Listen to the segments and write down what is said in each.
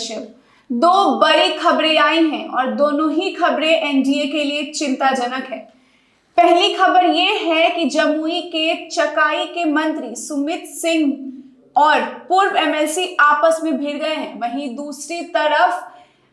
कश्यप। दो बड़ी खबरें आई हैं और दोनों ही खबरें एनडीए के लिए चिंताजनक है। पहली खबर यह है कि जमुई के चकाई के मंत्री सुमित सिंह और पूर्व एमएलसी आपस में भिड़ गए हैं। वहीं दूसरी तरफ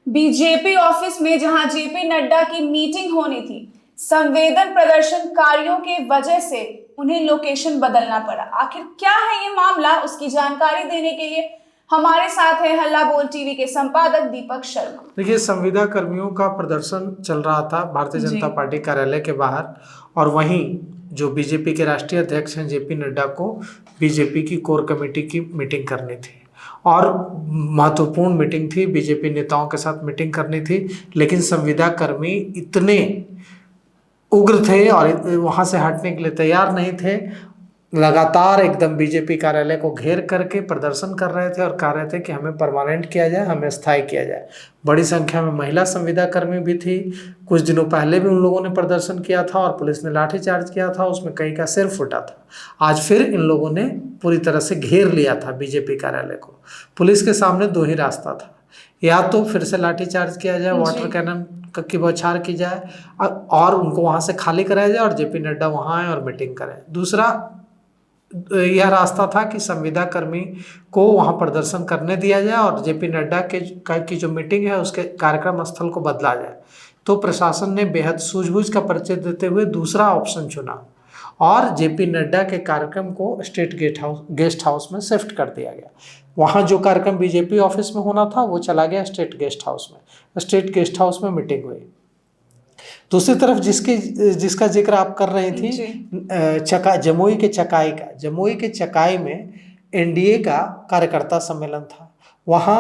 बीजेपी ऑफिस में जहां जेपी नड्डा की मीटिंग होनी थी, संवेदन प्रदर्शनकारियों के वजह से उन्हें लोकेशन बदलना पड़ा। आखिर क्या है ये मामला, उसकी जानकारी देने के लिए हमारे साथ है हल्ला बोल टीवी के संपादक दीपक शर्मा। देखिए, संविदा कर्मियों का प्रदर्शन चल रहा था भारतीय जनता पार्टी कार्यालय के बाहर, और वहीं जो बीजेपी के राष्ट्रीय अध्यक्ष हैं जेपी नड्डा को बीजेपी की कोर कमेटी की मीटिंग करनी थी और महत्वपूर्ण मीटिंग थी। बीजेपी नेताओं के साथ मीटिंग करनी थी, लेकिन संविदा कर्मी इतने उग्र थे और वहां से हटने के लिए तैयार नहीं थे। लगातार एकदम बीजेपी कार्यालय को घेर करके प्रदर्शन कर रहे थे और कह रहे थे कि हमें परमानेंट किया जाए, हमें स्थायी किया जाए। बड़ी संख्या में महिला संविदा कर्मी भी थी। कुछ दिनों पहले भी उन लोगों ने प्रदर्शन किया था और पुलिस ने लाठीचार्ज किया था, उसमें कई का सिर फूटा था। आज फिर इन लोगों ने पूरी तरह से घेर लिया था बीजेपी कार्यालय को। पुलिस के सामने दो ही रास्ता था, या तो फिर से लाठीचार्ज किया जाए, वाटर कैनन की बौछार की जाए और उनको वहाँ से खाली कराया जाए और जेपी नड्डा वहाँ आए और मीटिंग करें। दूसरा यह रास्ता था कि संविदा कर्मी को वहां प्रदर्शन करने दिया जाए और जेपी नड्डा की जो मीटिंग है उसके कार्यक्रम स्थल को बदला जाए। तो प्रशासन ने बेहद सूझबूझ का परिचय देते हुए दूसरा ऑप्शन चुना और जेपी नड्डा के कार्यक्रम को स्टेट गेस्ट हाउस में शिफ्ट कर दिया गया। वहाँ जो कार्यक्रम बीजेपी ऑफिस में होना था वो चला गया स्टेट गेस्ट हाउस में। स्टेट गेस्ट हाउस में मीटिंग हुई। दूसरी तरफ जिसका जिक्र आप कर रही थी, जमुई के चकाई में एनडीए का कार्यकर्ता सम्मेलन था। वहाँ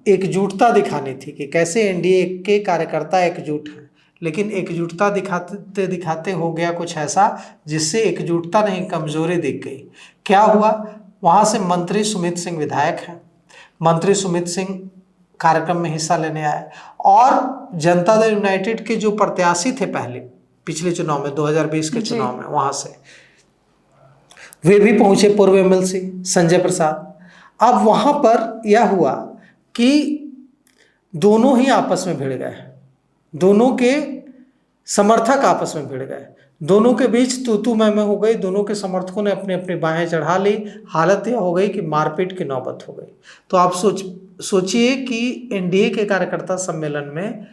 एकजुटता दिखानी थी कि कैसे एनडीए के कार्यकर्ता एकजुट हैं, लेकिन एकजुटता दिखाते दिखाते हो गया कुछ ऐसा जिससे एकजुटता नहीं कमजोरी दिख गई। क्या हुआ, वहाँ से मंत्री सुमित सिंह विधायक हैं। मंत्री सुमित सिंह कार्यक्रम में हिस्सा लेने आए और जनता दल यूनाइटेड के जो प्रत्याशी थे पहले पिछले चुनाव में 2020 के चुनाव में, वहां से वे भी पहुंचे, पूर्व एमएलसी संजय प्रसाद। अब वहां पर यह हुआ कि दोनों ही आपस में भिड़ गए, दोनों के समर्थक आपस में भिड़ गए, दोनों के बीच तू मैं हो गई। दोनों के समर्थकों ने अपनी अपनी बाहें चढ़ा ली। हालत यह हो गई कि मारपीट की नौबत हो गई। तो आप सोचिए कि एनडीए के कार्यकर्ता सम्मेलन में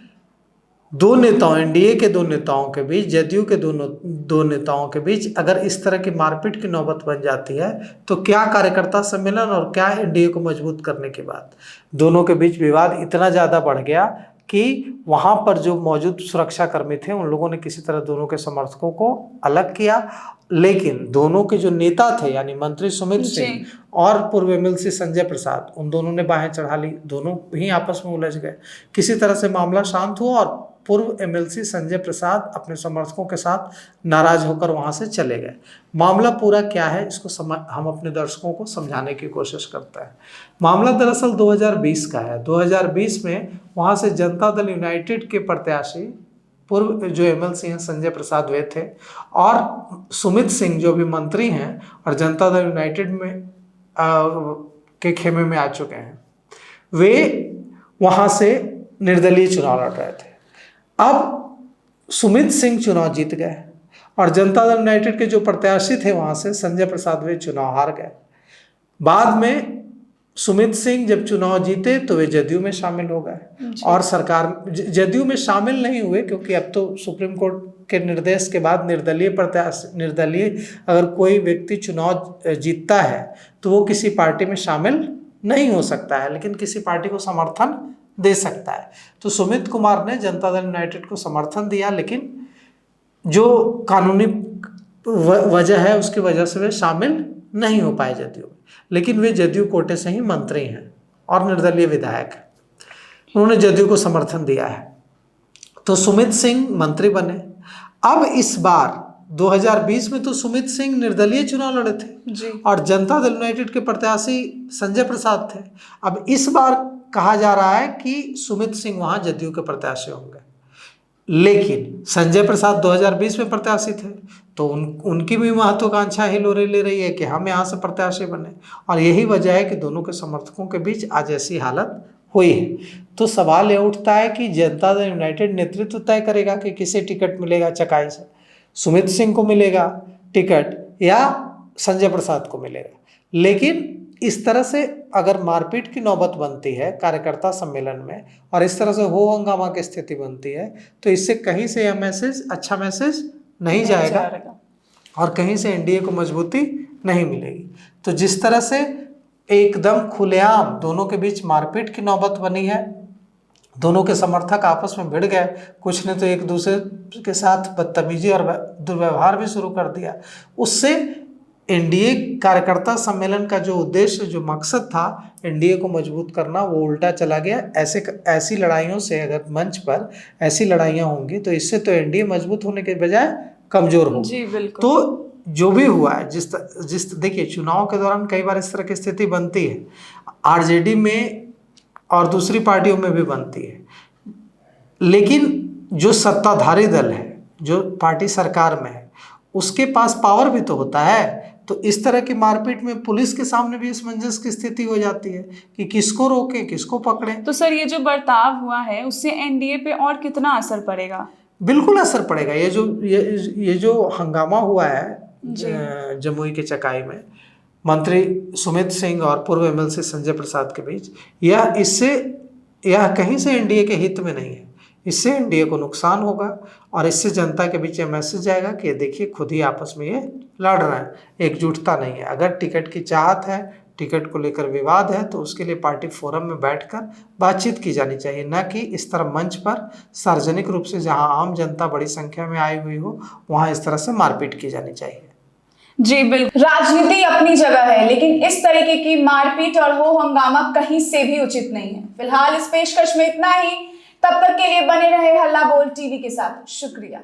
एनडीए के दो नेताओं के बीच, जदयू के दो नेताओं के बीच अगर इस तरह की मारपीट की नौबत बन जाती है तो क्या कार्यकर्ता सम्मेलन और क्या एनडीए को मजबूत करने की बात। दोनों के बीच विवाद इतना ज़्यादा बढ़ गया कि वहाँ पर जो मौजूद सुरक्षाकर्मी थे उन लोगों ने किसी तरह दोनों के समर्थकों को अलग किया, लेकिन दोनों के जो नेता थे यानी मंत्री सुमित सिंह और पूर्व एमएलसी संजय प्रसाद, उन दोनों ने बाहें चढ़ा ली। दोनों ही आपस में उलझ गए। किसी तरह से मामला शांत हुआ और पूर्व एमएलसी संजय प्रसाद अपने समर्थकों के साथ नाराज होकर वहां से चले गए। मामला पूरा क्या है इसको हम अपने दर्शकों को समझाने की कोशिश करते हैं। मामला दरअसल 2020 का है। 2020 में वहां से जनता दल यूनाइटेड के प्रत्याशी पूर्व जो एमएलसी हैं संजय प्रसाद वे थे और सुमित सिंह जो भी मंत्री हैं और जनता दल यूनाइटेड में के खेमे में आ चुके हैं, वे वहां से निर्दलीय चुनाव लड़ रहे थे। अब सुमित सिंह चुनाव जीत गए और जनता दल यूनाइटेड के जो प्रत्याशी थे वहां से संजय प्रसाद वे चुनाव हार गए। बाद में सुमित सिंह जब चुनाव जीते तो वे जदयू में शामिल हो गए और सरकार जदयू में शामिल नहीं हुए क्योंकि अब तो सुप्रीम कोर्ट के निर्देश के बाद निर्दलीय अगर कोई व्यक्ति चुनाव जीतता है तो वो किसी पार्टी में शामिल नहीं हो सकता है, लेकिन किसी पार्टी को समर्थन दे सकता है। तो सुमित कुमार ने जनता दल यूनाइटेड को समर्थन दिया, लेकिन जो कानूनी वजह है उसकी वजह से वे शामिल नहीं हो पाए जदयू में, लेकिन वे जदयू कोटे से ही मंत्री हैं और निर्दलीय विधायक हैं। उन्होंने जदयू को समर्थन दिया है तो सुमित सिंह मंत्री बने। अब इस बार 2020 में तो सुमित सिंह निर्दलीय चुनाव लड़े थे और जनता दल यूनाइटेड के प्रत्याशी संजय प्रसाद थे। अब इस बार कहा जा रहा है कि सुमित सिंह वहां जदयू के प्रत्याशी होंगे, लेकिन संजय प्रसाद 2020 में प्रत्याशी थे तो उनकी भी महत्वाकांक्षा ही ले रही है कि हम यहाँ से प्रत्याशी बने, और यही वजह है कि दोनों के समर्थकों के बीच आज ऐसी हालत हुई है। तो सवाल ये उठता है कि जनता दल यूनाइटेड नेतृत्व तय करेगा कि किसे टिकट मिलेगा चकाई से, सुमित सिंह को मिलेगा टिकट या संजय प्रसाद को मिलेगा। लेकिन इस तरह से अगर मारपीट की नौबत बनती है कार्यकर्ता सम्मेलन में और इस तरह से हो हंगामा की स्थिति बनती है तो इससे कहीं से यह मैसेज, अच्छा मैसेज नहीं जाएगा और कहीं से एनडीए को मजबूती नहीं मिलेगी। तो जिस तरह से एकदम खुलेआम दोनों के बीच मारपीट की नौबत बनी है, दोनों के समर्थक आपस में भिड़ गए, कुछ ने तो एक दूसरे के साथ बदतमीजी और दुर्व्यवहार भी शुरू कर दिया, उससे एनडीए कार्यकर्ता सम्मेलन का जो उद्देश्य, जो मकसद था एनडीए को मजबूत करना, वो उल्टा चला गया। ऐसी लड़ाइयों से अगर मंच पर ऐसी लड़ाइयाँ होंगी तो इससे तो एनडीए मजबूत होने के बजाय कमजोर होगा। जी बिल्कुल। तो जो भी हुआ है, जिस देखिए चुनाव के दौरान कई बार इस तरह की स्थिति बनती है, आरजेडी में और दूसरी पार्टियों में भी बनती है, लेकिन जो सत्ताधारी दल है, जो पार्टी सरकार में है, उसके पास पावर भी तो होता है। तो इस तरह की मारपीट में पुलिस के सामने भी असमंजस की स्थिति हो जाती है कि किसको रोके, किसको पकड़े। तो सर ये जो बर्ताव हुआ है उससे एनडीए पे और कितना असर पड़ेगा? बिल्कुल असर पड़ेगा। ये जो हंगामा हुआ है जमुई के चकाई में मंत्री सुमित सिंह और पूर्व एमएलसी संजय प्रसाद के बीच, यह कहीं से एनडीए के हित में नहीं है। इससे एनडीए को नुकसान होगा और इससे जनता के बीच ये मैसेज जाएगा कि देखिए खुद ही आपस में ये लड़ रहे हैं, एकजुटता नहीं है। अगर टिकट की चाहत है, टिकट को लेकर विवाद है, तो उसके लिए पार्टी फोरम में बैठकर बातचीत की जानी चाहिए, न कि इस तरह मंच पर सार्वजनिक रूप से जहां आम जनता बड़ी संख्या में आई हुई हो वहां इस तरह से मारपीट की जानी चाहिए। जी बिल्कुल, राजनीति अपनी जगह है, लेकिन इस तरीके की मारपीट और हो हंगामा कहीं से भी उचित नहीं है। फिलहाल इस पेशकश में इतना ही। तब तक के लिए बने रहे हल्ला बोल टीवी के साथ। शुक्रिया।